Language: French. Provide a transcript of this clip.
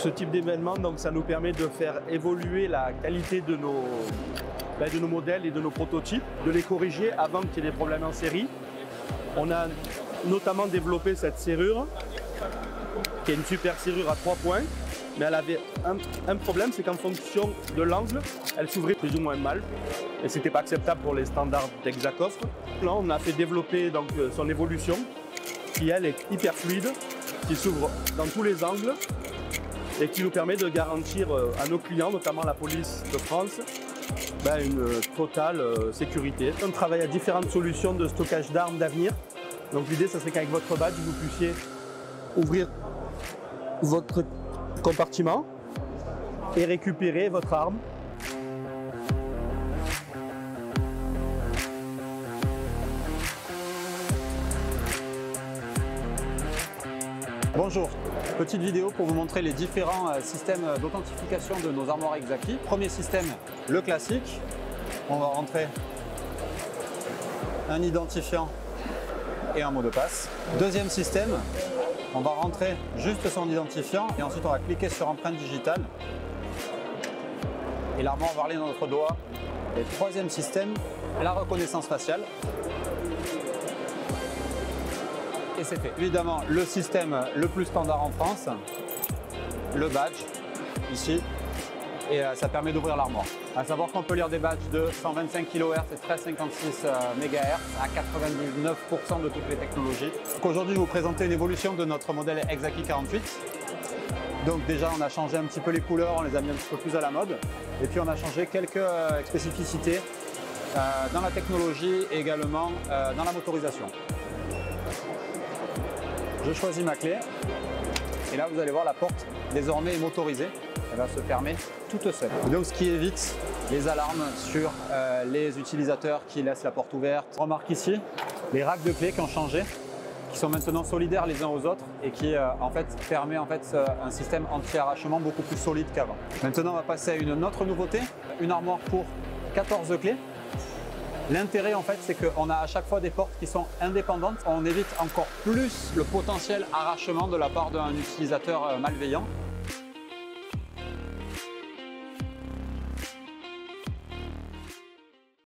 Ce type d'événement, donc, ça nous permet de faire évoluer la qualité de nos modèles et de nos prototypes, de les corriger avant qu'il y ait des problèmes en série. On a notamment développé cette serrure, qui est une super serrure à 3 points, mais elle avait un problème, c'est qu'en fonction de l'angle, elle s'ouvrait plus ou moins mal, et ce n'était pas acceptable pour les standards d'Exacoffre. Là, on a fait développer donc, son évolution, qui elle est hyper fluide, qui s'ouvre dans tous les angles, et qui nous permet de garantir à nos clients, notamment la police de France, une totale sécurité. On travaille à différentes solutions de stockage d'armes d'avenir. Donc l'idée, ce serait qu'avec votre badge, vous puissiez ouvrir votre compartiment et récupérer votre arme. Bonjour, petite vidéo pour vous montrer les différents systèmes d'authentification de nos armoires Exaki. Premier système, le classique. On va rentrer un identifiant et un mot de passe. Deuxième système, on va rentrer juste son identifiant et ensuite on va cliquer sur empreinte digitale. Et l'armoire va aller dans notre doigt. Et troisième système, la reconnaissance faciale. Et c'est fait. Évidemment, le système le plus standard en France, le badge, ici, et ça permet d'ouvrir l'armoire. À savoir qu'on peut lire des badges de 125 kHz et 1356 MHz à 99% de toutes les technologies. Aujourd'hui, je vais vous présenter une évolution de notre modèle Exaki 48. Donc déjà, on a changé un petit peu les couleurs, on les a mis un petit peu plus à la mode. Et puis on a changé quelques spécificités dans la technologie et également dans la motorisation. Je choisis ma clé et là vous allez voir la porte désormais est motorisée, elle va se fermer toute seule. Donc ce qui évite les alarmes sur les utilisateurs qui laissent la porte ouverte. On remarque ici les racks de clés qui ont changé, qui sont maintenant solidaires les uns aux autres et qui en fait permet un système anti-arrachement beaucoup plus solide qu'avant. Maintenant on va passer à une autre nouveauté, une armoire pour 14 clés. L'intérêt en fait c'est qu'on a à chaque fois des portes qui sont indépendantes, on évite encore plus le potentiel arrachement de la part d'un utilisateur malveillant.